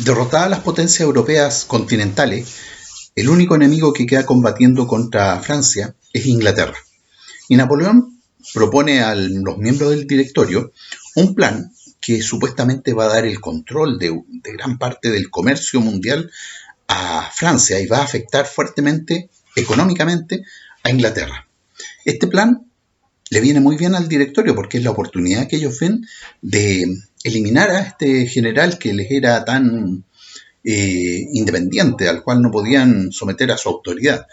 Derrotadas las potencias europeas continentales, el único enemigo que queda combatiendo contra Francia es Inglaterra. Y Napoleón propone a los miembros del directorio un plan que supuestamente va a dar el control de gran parte del comercio mundial a Francia y va a afectar fuertemente económicamente a Inglaterra. Este plan le viene muy bien al directorio porque es la oportunidad que ellos ven de eliminar a este general que les era tan independiente, al cual no podían someter a su autoridad.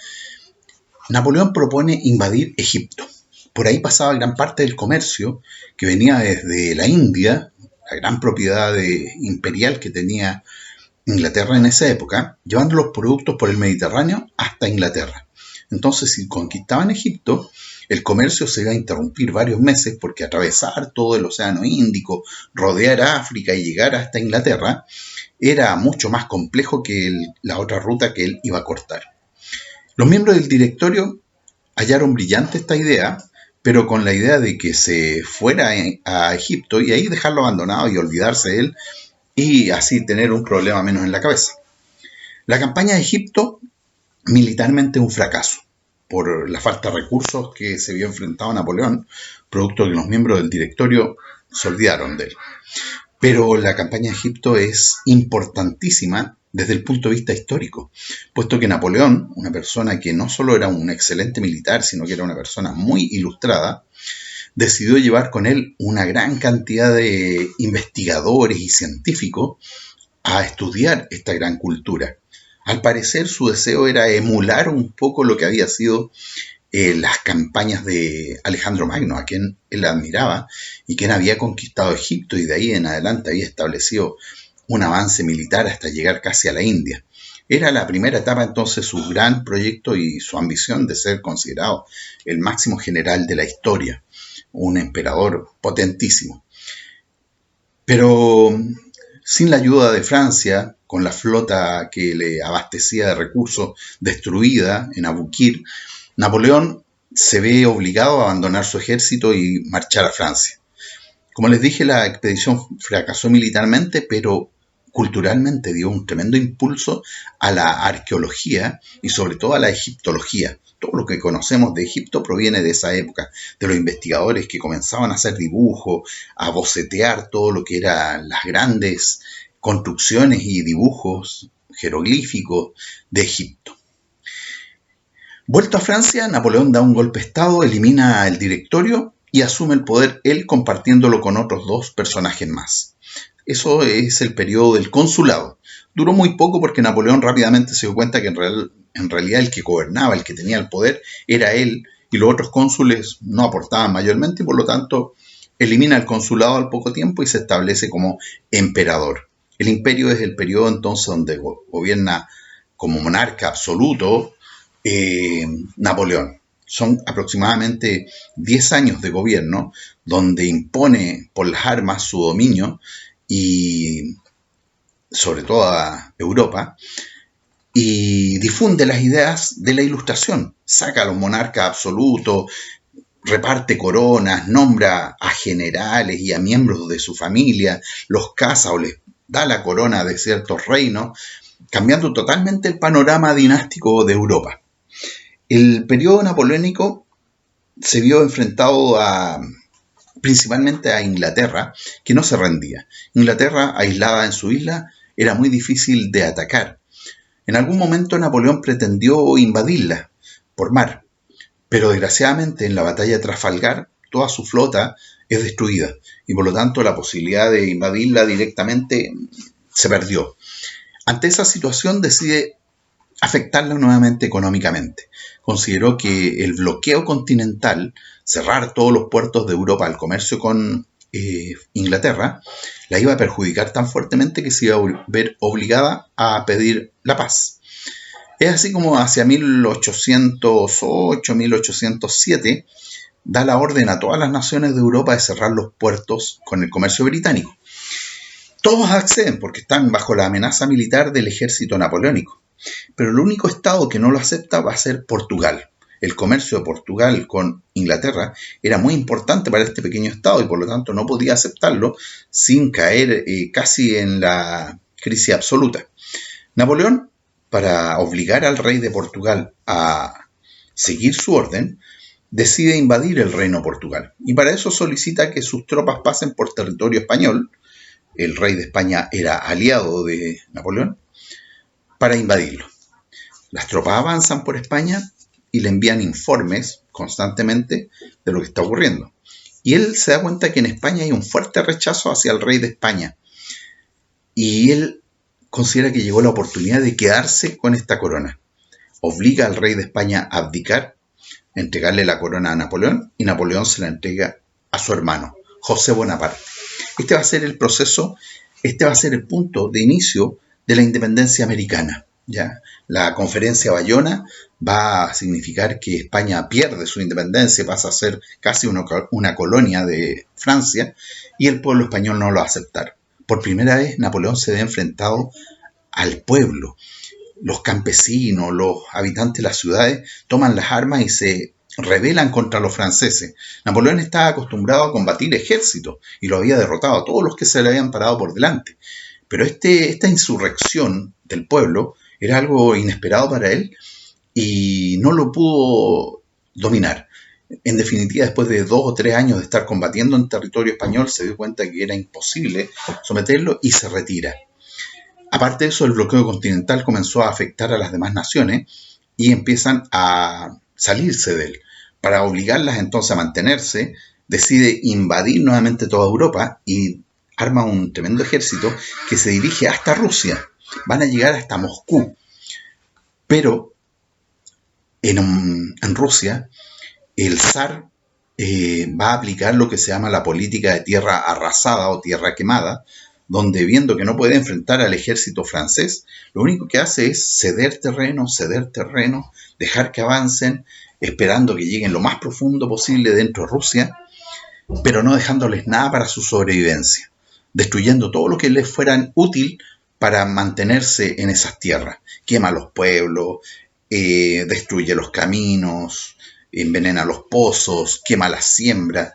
Napoleón propone invadir Egipto. Por ahí pasaba gran parte del comercio que venía desde la India, la gran propiedad imperial que tenía Inglaterra en esa época, llevando los productos por el Mediterráneo hasta Inglaterra. Entonces, si conquistaban Egipto, el comercio se iba a interrumpir varios meses porque atravesar todo el Océano Índico, rodear África y llegar hasta Inglaterra era mucho más complejo que la otra ruta que él iba a cortar. Los miembros del directorio hallaron brillante esta idea, pero con la idea de que se fuera a Egipto y ahí dejarlo abandonado y olvidarse de él y así tener un problema menos en la cabeza. La campaña de Egipto militarmente un fracaso por la falta de recursos que se vio enfrentado a Napoleón, producto de que los miembros del directorio se olvidaron de él. Pero la campaña de Egipto es importantísima desde el punto de vista histórico, puesto que Napoleón, una persona que no solo era un excelente militar, sino que era una persona muy ilustrada, decidió llevar con él una gran cantidad de investigadores y científicos a estudiar esta gran cultura. Al parecer su deseo era emular un poco lo que había sido las campañas de Alejandro Magno, a quien él admiraba y quien había conquistado Egipto y de ahí en adelante había establecido un avance militar hasta llegar casi a la India. Era la primera etapa entonces su gran proyecto y su ambición de ser considerado el máximo general de la historia, un emperador potentísimo. Pero sin la ayuda de Francia, con la flota que le abastecía de recursos destruida en Abukir, Napoleón se ve obligado a abandonar su ejército y marchar a Francia. Como les dije, la expedición fracasó militarmente, pero culturalmente dio un tremendo impulso a la arqueología y sobre todo a la egiptología. Todo lo que conocemos de Egipto proviene de esa época, de los investigadores que comenzaban a hacer dibujos, a bocetear todo lo que eran las grandes construcciones y dibujos jeroglíficos de Egipto. Vuelto a Francia, Napoleón da un golpe de estado, elimina el directorio y asume el poder él compartiéndolo con otros dos personajes más. Eso es el periodo del consulado. Duró muy poco porque Napoleón rápidamente se dio cuenta que en realidad el que gobernaba, el que tenía el poder, era él y los otros cónsules no aportaban mayormente y por lo tanto elimina el consulado al poco tiempo y se establece como emperador. El imperio es el periodo entonces donde gobierna como monarca absoluto Napoleón. Son aproximadamente 10 años de gobierno donde impone por las armas su dominio y sobre todo a Europa y difunde las ideas de la Ilustración. Saca a los monarcas absolutos, reparte coronas, nombra a generales y a miembros de su familia, los casa o les da la corona de ciertos reinos, cambiando totalmente el panorama dinástico de Europa. El periodo napoleónico se vio enfrentado principalmente a Inglaterra, que no se rendía. Inglaterra, aislada en su isla, era muy difícil de atacar. En algún momento Napoleón pretendió invadirla por mar, pero desgraciadamente en la batalla de Trafalgar toda su flota es destruida y por lo tanto la posibilidad de invadirla directamente se perdió. Ante esa situación decide afectarla nuevamente económicamente. Consideró que el bloqueo continental, cerrar todos los puertos de Europa al comercio con Inglaterra, la iba a perjudicar tan fuertemente que se iba a ver obligada a pedir la paz. Es así como hacia 1808, 1807, da la orden a todas las naciones de Europa de cerrar los puertos con el comercio británico. Todos acceden porque están bajo la amenaza militar del ejército napoleónico. Pero el único estado que no lo acepta va a ser Portugal. El comercio de Portugal con Inglaterra era muy importante para este pequeño estado y por lo tanto no podía aceptarlo sin caer casi en la crisis absoluta. Napoleón, para obligar al rey de Portugal a seguir su orden, decide invadir el reino de Portugal y para eso solicita que sus tropas pasen por territorio español. El rey de España era aliado de Napoleón, para invadirlo. Las tropas avanzan por España y le envían informes constantemente de lo que está ocurriendo. Y él se da cuenta que en España hay un fuerte rechazo hacia el rey de España. Y él considera que llegó la oportunidad de quedarse con esta corona. Obliga al rey de España a abdicar, a entregarle la corona a Napoleón, y Napoleón se la entrega a su hermano, José Bonaparte. Este va a ser el proceso, este va a ser el punto de inicio de la independencia americana. ¿Ya? La conferencia Bayona va a significar que España pierde su independencia, pasa a ser casi una colonia de Francia, y el pueblo español no lo va a aceptar. Por primera vez Napoleón se ve enfrentado al pueblo. Los campesinos, los habitantes de las ciudades toman las armas y se rebelan contra los franceses. Napoleón estaba acostumbrado a combatir ejércitos y lo había derrotado a todos los que se le habían parado por delante. Pero esta insurrección del pueblo era algo inesperado para él y no lo pudo dominar. En definitiva, después de 2 o 3 años de estar combatiendo en territorio español, se dio cuenta que era imposible someterlo y se retira. Aparte de eso, el bloqueo continental comenzó a afectar a las demás naciones y empiezan a salirse de él. Para obligarlas entonces a mantenerse, decide invadir nuevamente toda Europa y arma un tremendo ejército que se dirige hasta Rusia. Van a llegar hasta Moscú. Pero en Rusia, el zar va a aplicar lo que se llama la política de tierra arrasada o tierra quemada, donde viendo que no puede enfrentar al ejército francés, lo único que hace es ceder terreno, dejar que avancen, esperando que lleguen lo más profundo posible dentro de Rusia, pero no dejándoles nada para su sobrevivencia, destruyendo todo lo que les fuera útil para mantenerse en esas tierras. Quema los pueblos, destruye los caminos, envenena los pozos, quema las siembras.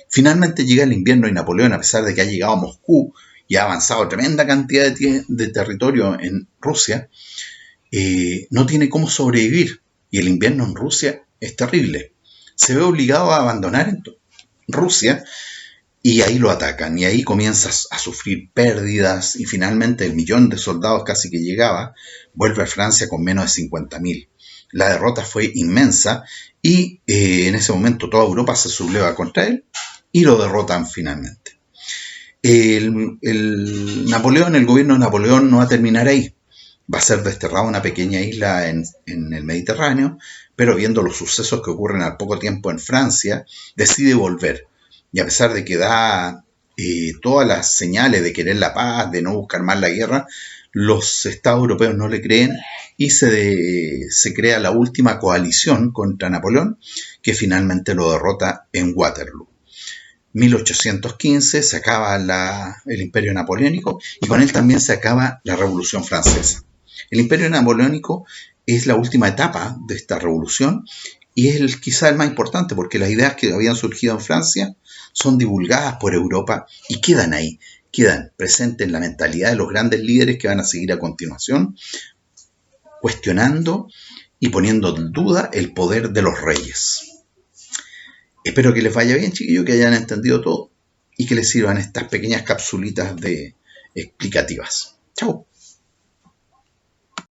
Finalmente llega el invierno y Napoleón, a pesar de que ha llegado a Moscú y ha avanzado tremenda cantidad de territorio en Rusia, no tiene cómo sobrevivir. Y el invierno en Rusia es terrible. Se ve obligado a abandonar Rusia y ahí lo atacan. Y ahí comienza a sufrir pérdidas y finalmente el 1.000.000 de soldados casi que llegaba vuelve a Francia con menos de 50.000. La derrota fue inmensa y en ese momento toda Europa se subleva contra él y lo derrotan finalmente. El gobierno de Napoleón no va a terminar ahí. Va a ser desterrado a una pequeña isla en el Mediterráneo, pero viendo los sucesos que ocurren al poco tiempo en Francia, decide volver. Y a pesar de que da todas las señales de querer la paz, de no buscar más la guerra, los estados europeos no le creen y se crea la última coalición contra Napoleón, que finalmente lo derrota en Waterloo. 1815 se acaba el imperio napoleónico y con él también se acaba la Revolución Francesa. El imperio napoleónico es la última etapa de esta revolución y es quizá el más importante porque las ideas que habían surgido en Francia son divulgadas por Europa y quedan ahí, quedan presentes en la mentalidad de los grandes líderes que van a seguir a continuación, cuestionando y poniendo en duda el poder de los reyes. Espero que les vaya bien, chiquillos, que hayan entendido todo y que les sirvan estas pequeñas capsulitas explicativas. Chao.